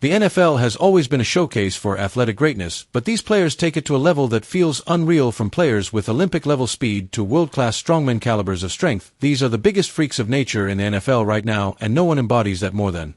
The NFL has always been a showcase for athletic greatness, but these players take it to a level that feels unreal, from players with Olympic-level speed to world-class strongman calibers of strength. These are the biggest freaks of nature in the NFL right now, and no one embodies that more than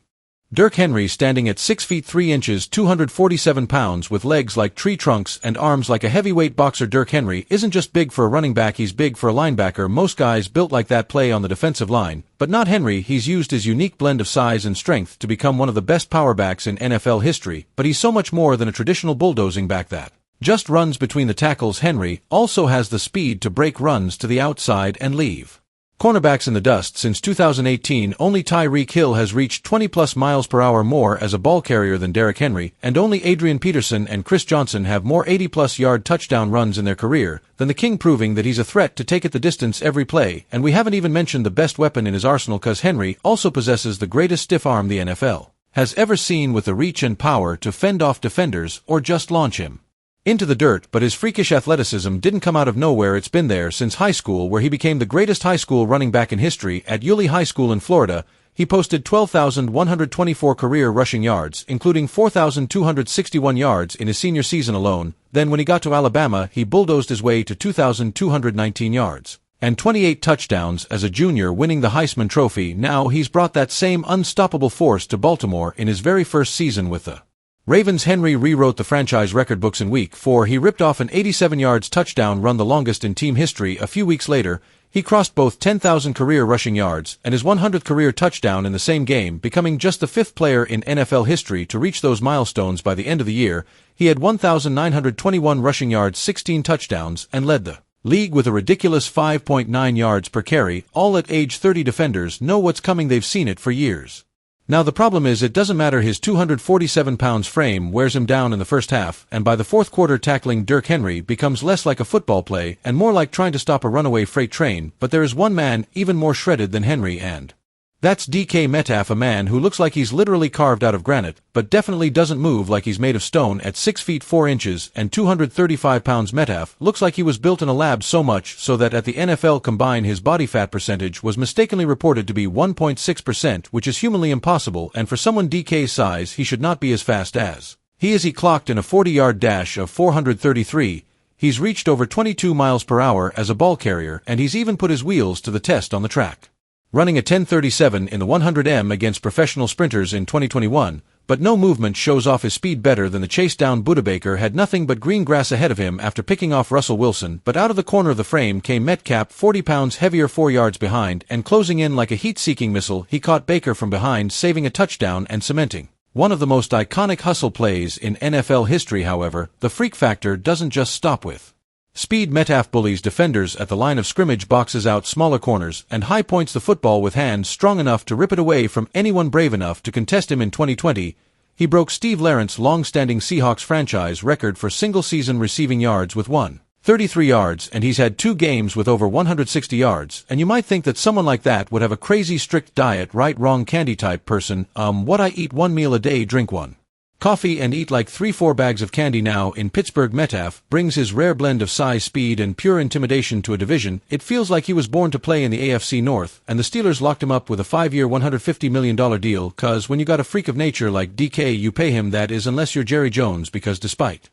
Derrick Henry, standing at 6 feet 3 inches, 247 pounds, with legs like tree trunks and arms like a heavyweight boxer. Derrick Henry isn't just big for a running back, he's big for a linebacker. Most guys built like that play on the defensive line, but not Henry. He's used his unique blend of size and strength to become one of the best power backs in NFL history, but he's so much more than a traditional bulldozing back that just runs between the tackles. Henry also has the speed to break runs to the outside and leave cornerbacks in the dust. Since 2018, only Tyreek Hill has reached 20+ miles per hour more as a ball carrier than Derrick Henry, and only Adrian Peterson and Chris Johnson have more 80+ yard touchdown runs in their career than the king, proving that he's a threat to take it the distance every play. And we haven't even mentioned the best weapon in his arsenal, cause Henry also possesses the greatest stiff arm the NFL has ever seen, with the reach and power to fend off defenders or just launch him into the dirt. But his freakish athleticism didn't come out of nowhere. It's been there since high school, where he became the greatest high school running back in history. At Yulee High School in Florida, he posted 12,124 career rushing yards, including 4,261 yards in his senior season alone. Then when he got to Alabama, he bulldozed his way to 2,219 yards and 28 touchdowns as a junior, winning the Heisman Trophy. Now he's brought that same unstoppable force to Baltimore in his very first season with the Ravens. Henry rewrote the franchise record books in Week 4. He ripped off an 87-yards touchdown run, the longest in team history. A few weeks later, he crossed both 10,000 career rushing yards and his 100th career touchdown in the same game, becoming just the 5th player in NFL history to reach those milestones. By the end of the year, he had 1,921 rushing yards, 16 touchdowns, and led the league with a ridiculous 5.9 yards per carry, all at age 30. Defenders know what's coming. They've seen it for years. Now the problem is, it doesn't matter. His 247 pounds frame wears him down in the first half, and by the fourth quarter, tackling Derrick Henry becomes less like a football play and more like trying to stop a runaway freight train. But there is one man even more shredded than Henry, and that's DK Metcalf, a man who looks like he's literally carved out of granite, but definitely doesn't move like he's made of stone. At 6 feet 4 inches and 235 pounds, Metcalf looks like he was built in a lab, so much so that at the NFL Combine his body fat percentage was mistakenly reported to be 1.6%, which is humanly impossible, and for someone DK's size, he should not be as fast as he is. He clocked in a 40-yard dash of 433. He's reached over 22 miles per hour as a ball carrier, and he's even put his wheels to the test on the track, running a 10:37 in the 100m against professional sprinters in 2021, but no movement shows off his speed better than the chase down. Budabaker had nothing but green grass ahead of him after picking off Russell Wilson, but out of the corner of the frame came Metcalf, 40 pounds heavier, 4 yards behind, and closing in like a heat-seeking missile. He caught Baker from behind, saving a touchdown and cementing one of the most iconic hustle plays in NFL history. However, the freak factor doesn't just stop with speed. Metcalf bullies defenders at the line of scrimmage, boxes out smaller corners, and high points the football with hands strong enough to rip it away from anyone brave enough to contest him. In 2020, he broke Steve Lawrence's long-standing Seahawks franchise record for single-season receiving yards with 133 yards, and he's had 2 games with over 160 yards. And you might think that someone like that would have a crazy strict diet, right, wrong, candy type person. What? I eat 1 meal a day, drink 1 coffee, and eat like 3-4 bags of candy. Now in Pittsburgh, Metcalf brings his rare blend of size, speed, and pure intimidation to a division. It feels like he was born to play in the AFC North, and the Steelers locked him up with a 5-year $150 million deal, cause when you got a freak of nature like DK, you pay him, that is, unless you're Jerry Jones, because despite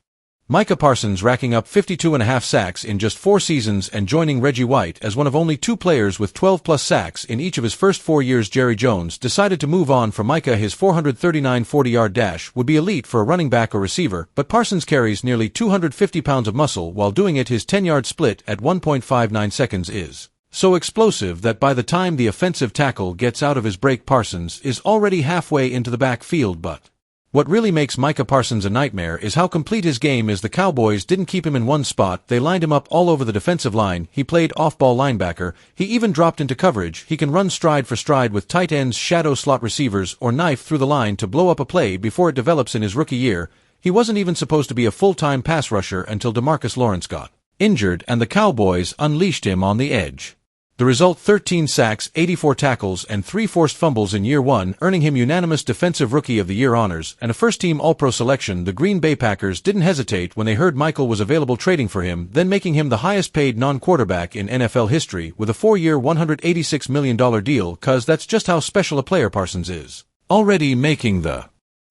Micah Parsons racking up 52.5 sacks in just 4 seasons and joining Reggie White as one of only 2 players with 12+ sacks in each of his first 4 years, Jerry Jones decided to move on from Micah. His 439 40-yard dash would be elite for a running back or receiver, but Parsons carries nearly 250 pounds of muscle while doing it. His 10-yard split at 1.59 seconds is so explosive that by the time the offensive tackle gets out of his break, Parsons is already halfway into the backfield. But what really makes Micah Parsons a nightmare is how complete his game is. The Cowboys didn't keep him in one spot, they lined him up all over the defensive line. He played off-ball linebacker, he even dropped into coverage, he can run stride for stride with tight ends, shadow slot receivers, or knife through the line to blow up a play before it develops. In his rookie year, he wasn't even supposed to be a full-time pass rusher until DeMarcus Lawrence got injured and the Cowboys unleashed him on the edge. The result: 13 sacks, 84 tackles, and 3 forced fumbles in year 1, earning him unanimous Defensive Rookie of the Year honors and a first-team All-Pro selection. The Green Bay Packers didn't hesitate when they heard Michael was available, trading for him, then making him the highest-paid non-quarterback in NFL history with a 4-year $186 million deal, cause that's just how special a player Parsons is, already making the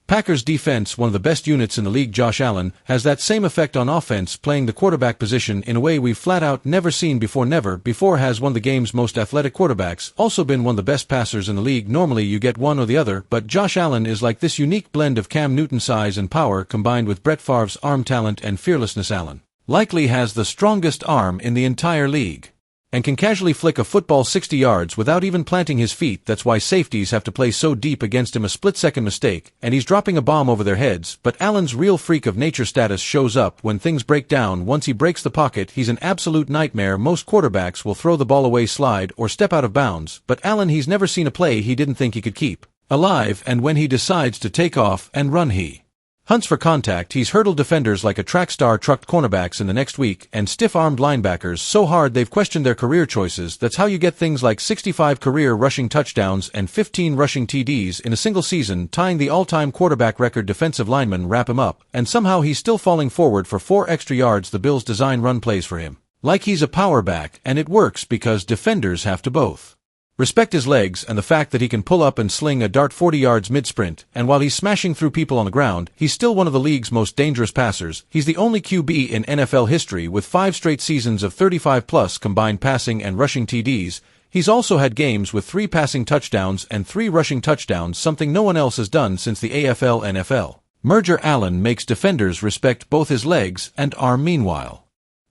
Packers defense, one of the best units in the league. Josh Allen has that same effect on offense, playing the quarterback position in a way we've flat out never seen before. Never before has one of the game's most athletic quarterbacks also been one of the best passers in the league. Normally you get one or the other, but Josh Allen is like this unique blend of Cam Newton's size and power combined with Brett Favre's arm talent and fearlessness. Allen likely has the strongest arm in the entire league and can casually flick a football 60 yards without even planting his feet. That's why safeties have to play so deep against him. A split-second mistake, and he's dropping a bomb over their heads. But Allen's real freak of nature status shows up when things break down. Once he breaks the pocket, he's an absolute nightmare. Most quarterbacks will throw the ball away, slide, or step out of bounds, but Allen, he's never seen a play he didn't think he could keep alive, and when he decides to take off and run, he hunts for contact. He's hurdled defenders like a track star, trucked cornerbacks in the next week, and stiff-armed linebackers so hard they've questioned their career choices. That's how you get things like 65 career rushing touchdowns and 15 rushing TDs in a single season, tying the all-time quarterback record. Defensive linemen wrap him up, and somehow he's still falling forward for 4 extra yards. The Bills design run plays for him like he's a power back, and it works because defenders have to both respect his legs and the fact that he can pull up and sling a dart 40 yards mid-sprint, and while he's smashing through people on the ground, he's still one of the league's most dangerous passers. He's the only QB in NFL history with 5 straight seasons of 35-plus combined passing and rushing TDs. He's also had games with 3 passing touchdowns and 3 rushing touchdowns, something no one else has done since the AFL-NFL merger. Allen makes defenders respect both his legs and arm. Meanwhile,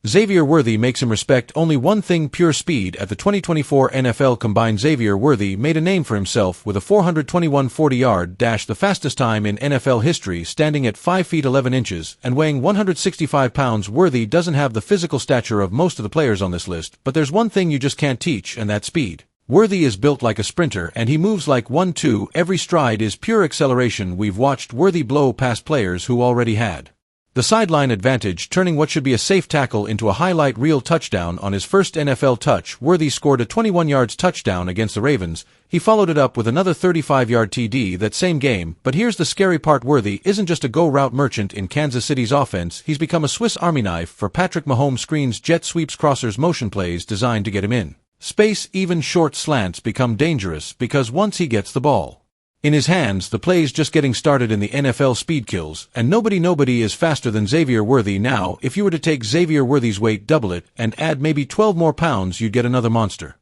Xavier Worthy makes him respect only one thing: pure speed. At the 2024 NFL Combine, Xavier Worthy made a name for himself with a 421 40-yard dash, the fastest time in NFL history, standing at 5 feet 11 inches and weighing 165 pounds. Worthy doesn't have the physical stature of most of the players on this list, but there's one thing you just can't teach, and that's speed. Worthy is built like a sprinter, and he moves like 1-2. Every stride is pure acceleration. We've watched Worthy blow past players who already had the sideline advantage, turning what should be a safe tackle into a highlight reel touchdown. On his first NFL touch, Worthy scored a 21-yard touchdown against the Ravens. He followed it up with another 35-yard TD that same game. But here's the scary part: Worthy isn't just a go-route merchant in Kansas City's offense. He's become a Swiss Army knife for Patrick Mahomes. Screens, jet sweeps, crossers, motion plays designed to get him in space. Even short slants become dangerous because once he gets the ball in his hands, the play's just getting started in the NFL. Speed kills, and nobody is faster than Xavier Worthy. Now, if you were to take Xavier Worthy's weight, double it, and add maybe 12 more pounds, you'd get another monster.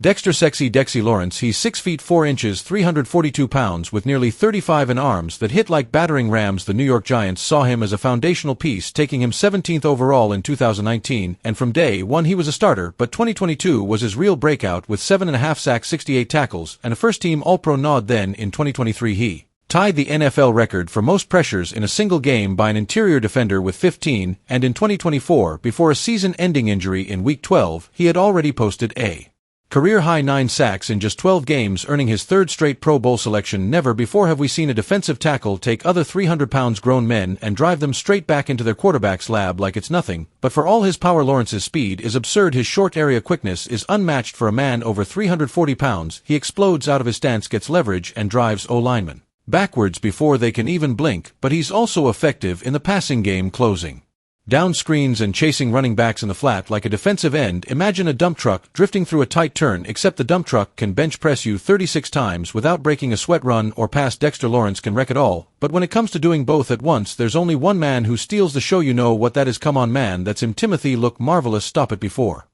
Dexter Sexy Dexy Lawrence. He's 6 feet 4 inches, 342 pounds, with nearly 35 in arms that hit like battering rams. The New York Giants saw him as a foundational piece, taking him 17th overall in 2019, and from day one he was a starter. But 2022 was his real breakout, with 7.5 sacks, 68 tackles, and a first-team All-Pro nod. Then, in 2023, he tied the NFL record for most pressures in a single game by an interior defender with 15, and in 2024, before a season-ending injury in Week 12, he had already posted a career-high 9 sacks in just 12 games, earning his 3rd straight Pro Bowl selection. Never before have we seen a defensive tackle take other 300-pound grown men and drive them straight back into their quarterback's lab like it's nothing. But for all his power, Lawrence's speed is absurd. His short area quickness is unmatched for a man over 340 pounds. He explodes out of his stance, gets leverage, and drives O-linemen backwards before they can even blink. But he's also effective in the passing game, closing down screens and chasing running backs in the flat like a defensive end. Imagine a dump truck drifting through a tight turn, except the dump truck can bench press you 36 times without breaking a sweat. Run or pass, Dexter Lawrence can wreck it all. But when it comes to doing both at once, there's only one man who steals the show. You know what that is? Come on, man, that's him. Timothy, look marvelous. Stop it. Before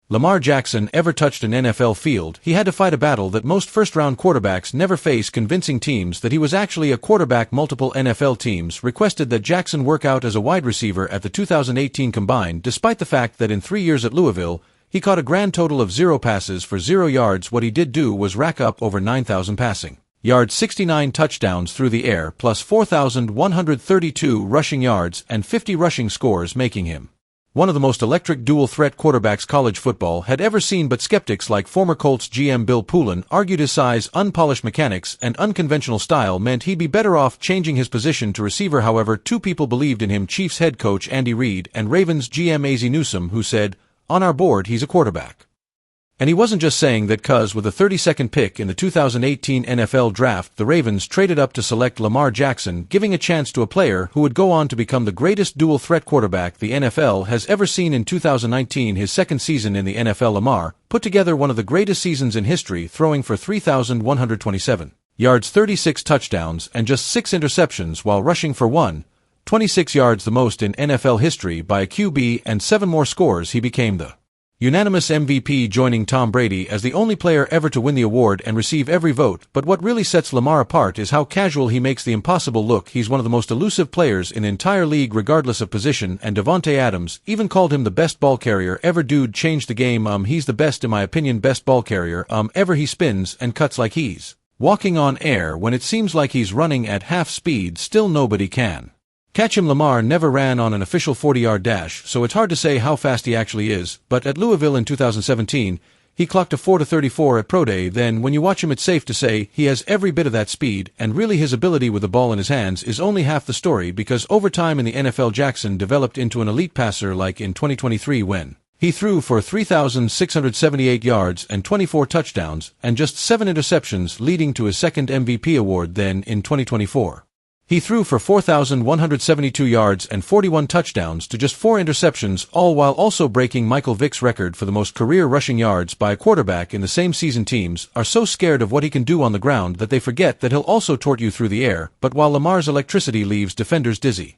Lamar Jackson ever touched an NFL field, he had to fight a battle that most first-round quarterbacks never face, convincing teams that he was actually a quarterback. Multiple NFL teams requested that Jackson work out as a wide receiver at the 2018 Combine, despite the fact that in 3 years at Louisville, he caught a grand total of 0 passes for 0 yards. What he did do was rack up over 9,000 passing yards, 69 touchdowns through the air, plus 4,132 rushing yards and 50 rushing scores, making him one of the most electric dual-threat quarterbacks college football had ever seen. But skeptics like former Colts GM Bill Poulin argued his size, unpolished mechanics, and unconventional style meant he'd be better off changing his position to receiver. However, 2 people believed in him: Chiefs head coach Andy Reid and Ravens GM Az Newsome, who said, "On our board, he's a quarterback." And he wasn't just saying that, cuz with a 32nd pick in the 2018 NFL Draft, the Ravens traded up to select Lamar Jackson, giving a chance to a player who would go on to become the greatest dual-threat quarterback the NFL has ever seen. In 2019, his 2nd season in the NFL, Lamar put together one of the greatest seasons in history, throwing for 3,127 yards, 36 touchdowns, and just 6 interceptions while rushing for 26 yards, the most in NFL history by a QB, and 7 more scores. He became the unanimous MVP, joining Tom Brady as the only player ever to win the award and receive every vote. But what really sets Lamar apart is how casual he makes the impossible look. He's one of the most elusive players in the entire league regardless of position, and Davante Adams even called him the best ball carrier ever. Dude changed the game. He's the best, in my opinion, best ball carrier ever. He spins and cuts like he's walking on air when it seems like he's running at half speed. Still nobody can catch him. Lamar never ran on an official 40-yard dash, so it's hard to say how fast he actually is, but at Louisville in 2017, he clocked a 4.34 at Pro Day. Then when you watch him, it's safe to say he has every bit of that speed, and really his ability with the ball in his hands is only half the story, because over time in the NFL, Jackson developed into an elite passer, like in 2023 when he threw for 3,678 yards and 24 touchdowns and just 7 interceptions, leading to his second MVP award. Then in 2024, he threw for 4,172 yards and 41 touchdowns to just 4 interceptions, all while also breaking Michael Vick's record for the most career rushing yards by a quarterback in the same season. Teams are so scared of what he can do on the ground that they forget that he'll also tort you through the air. But while Lamar's electricity leaves defenders dizzy,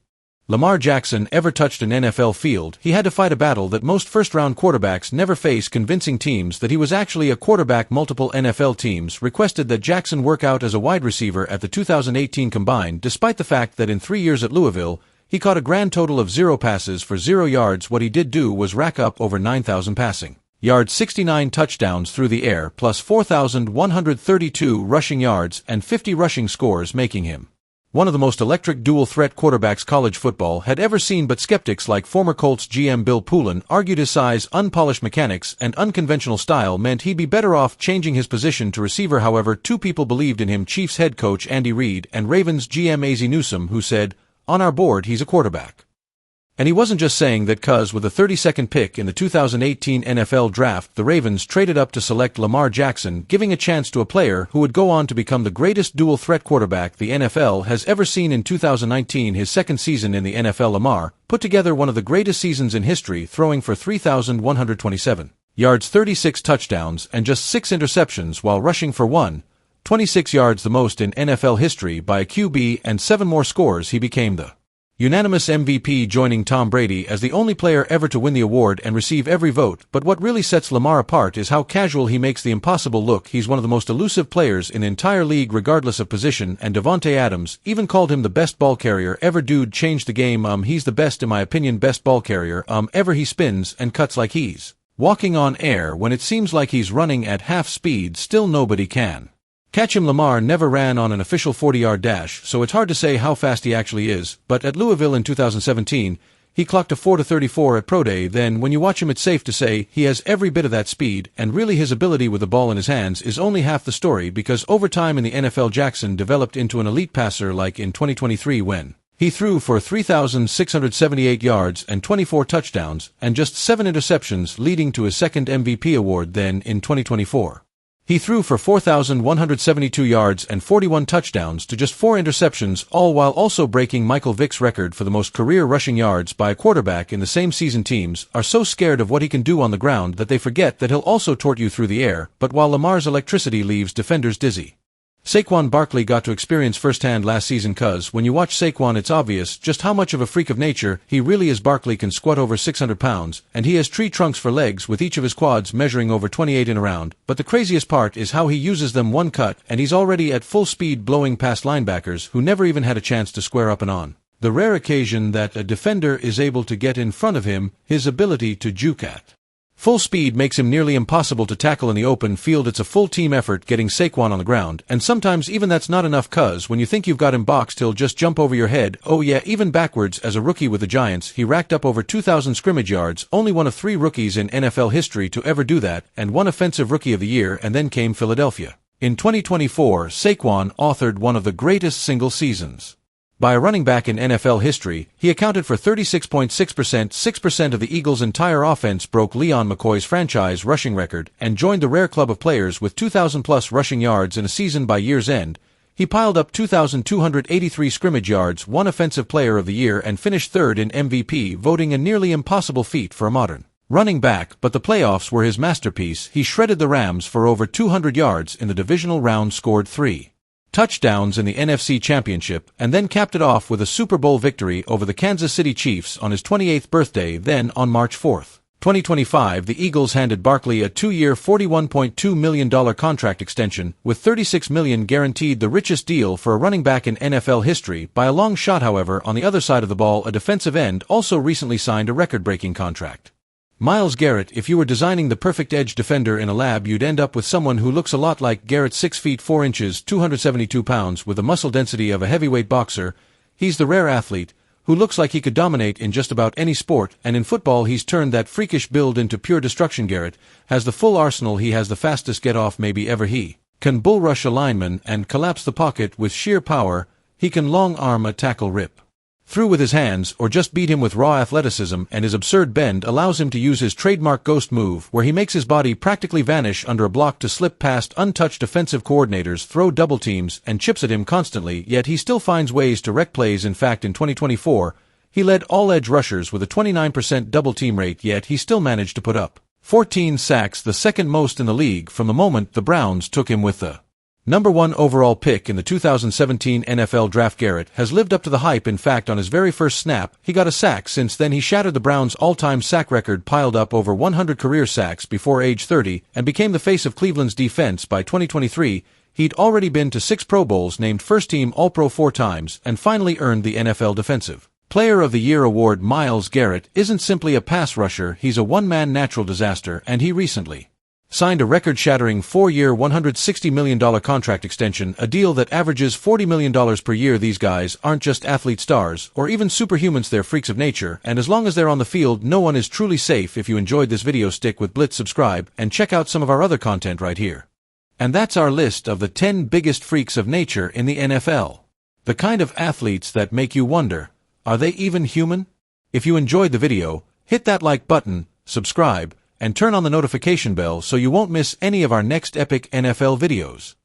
Lamar Jackson ever touched an NFL field, he had to fight a battle that most first-round quarterbacks never face, convincing teams that he was actually a quarterback. Multiple NFL teams requested that Jackson work out as a wide receiver at the 2018 Combine, despite the fact that in 3 years at Louisville, he caught a grand total of 0 passes for 0 yards. What he did do was rack up over 9,000 passing yards, 69 touchdowns through the air, plus 4,132 rushing yards and 50 rushing scores, making him one of the most electric dual-threat quarterbacks college football had ever seen. But skeptics like former Colts GM Bill Poulin argued his size, unpolished mechanics, and unconventional style meant he'd be better off changing his position to receiver. However, 2 people believed in him: Chiefs head coach Andy Reid and Ravens GM Az Newsome, who said, "On our board, he's a quarterback." And he wasn't just saying that, cuz with the 32nd pick in the 2018 NFL Draft, the Ravens traded up to select Lamar Jackson, giving a chance to a player who would go on to become the greatest dual-threat quarterback the NFL has ever seen. In 2019, his second season in the NFL, Lamar put together one of the greatest seasons in history, throwing for 3,127 yards, 36 touchdowns, and just 6 interceptions while rushing for 26 yards, the most in NFL history by a QB, and 7 more scores. He became the unanimous MVP, joining Tom Brady as the only player ever to win the award and receive every vote. But what really sets Lamar apart is how casual he makes the impossible look. He's one of the most elusive players in the entire league regardless of position, and Davante Adams even called him the best ball carrier ever. Dude changed the game. He's the best, in my opinion, best ball carrier ever. He spins and cuts like he's walking on air when it seems like he's running at half speed. Still nobody can catch him. Lamar never ran on an official 40-yard dash, so it's hard to say how fast he actually is, but at Louisville in 2017, he clocked a 4.34 at Pro Day. Then when you watch him, it's safe to say he has every bit of that speed, and really his ability with the ball in his hands is only half the story, because over time in the NFL, Jackson developed into an elite passer, like in 2023 when he threw for 3,678 yards and 24 touchdowns and just 7 interceptions, leading to his second MVP award. Then in 2024, he threw for 4,172 yards and 41 touchdowns to just 4 interceptions, all while also breaking Michael Vick's record for the most career rushing yards by a quarterback in the same season. Teams are so scared of what he can do on the ground that they forget that he'll also tort you through the air. But while Lamar's electricity leaves defenders dizzy, Saquon Barkley got to experience firsthand last season, cuz when you watch Saquon, it's obvious just how much of a freak of nature he really is. Barkley can squat over 600 pounds, and he has tree trunks for legs, with each of his quads measuring over 28 in a round. But the craziest part is how he uses them. One cut, and he's already at full speed, blowing past linebackers who never even had a chance to square up. And on the rare occasion that a defender is able to get in front of him, his ability to juke at full speed makes him nearly impossible to tackle in the open field. It's a full team effort getting Saquon on the ground, and sometimes even that's not enough, cuz when you think you've got him boxed, he'll just jump over your head. Oh yeah, even backwards. As a rookie with the Giants, he racked up over 2,000 scrimmage yards, only one of 3 rookies in NFL history to ever do that, and won Offensive Rookie of the Year. And then came Philadelphia. In 2024, Saquon authored one of the greatest single seasons by a running back in NFL history. He accounted for 36.6%, 6% of the Eagles' entire offense, broke Leon McCoy's franchise rushing record, and joined the rare club of players with 2,000-plus rushing yards in a season. By year's end, he piled up 2,283 scrimmage yards, won Offensive Player of the Year, and finished third in MVP voting, a nearly impossible feat for a modern running back. But the playoffs were his masterpiece. He shredded the Rams for over 200 yards in the divisional round, scored 3 touchdowns in the NFC Championship, and then capped it off with a Super Bowl victory over the Kansas City Chiefs on his 28th birthday. Then, on March 4, 2025, the Eagles handed Barkley a 2-year $41.2 million contract extension, with $36 million guaranteed, the richest deal for a running back in NFL history. By a long shot, however. On the other side of the ball, a defensive end also recently signed a record-breaking contract. Myles Garrett. If you were designing the perfect edge defender in a lab, you'd end up with someone who looks a lot like Garrett, 6 feet 4 inches, 272 pounds, with the muscle density of a heavyweight boxer. He's the rare athlete who looks like he could dominate in just about any sport, and in football he's turned that freakish build into pure destruction. Garrett has the full arsenal. He has the fastest get-off maybe ever. He can bull rush a lineman and collapse the pocket with sheer power. He can long-arm a tackle, rip through with his hands, or just beat him with raw athleticism, and his absurd bend allows him to use his trademark ghost move, where he makes his body practically vanish under a block to slip past untouched defensive coordinators, throw double teams, and chips at him constantly, yet he still finds ways to wreck plays. In fact, in 2024, he led all edge rushers with a 29% double team rate, yet he still managed to put up 14 sacks, the second most in the league from the moment the Browns took him with the number 1 overall pick in the 2017 NFL Draft. Garrett has lived up to the hype. In fact, on his very first snap, he got a sack. Since then, he shattered the Browns' all-time sack record, piled up over 100 career sacks before age 30, and became the face of Cleveland's defense. By 2023, he'd already been to 6 Pro Bowls, named first-team All-Pro 4 times, and finally earned the NFL Defensive Player of the Year award. Myles Garrett isn't simply a pass rusher, he's a one-man natural disaster, and he recently signed a record-shattering 4-year $160 million contract extension, a deal that averages $40 million per year. These guys aren't just athlete stars, or even superhumans, they're freaks of nature, and as long as they're on the field, no one is truly safe. If you enjoyed this video, stick with Blitz, subscribe, and check out some of our other content right here. And that's our list of the 10 biggest freaks of nature in the NFL. The kind of athletes that make you wonder, are they even human? If you enjoyed the video, hit that like button, subscribe, and turn on the notification bell so you won't miss any of our next epic NFL videos.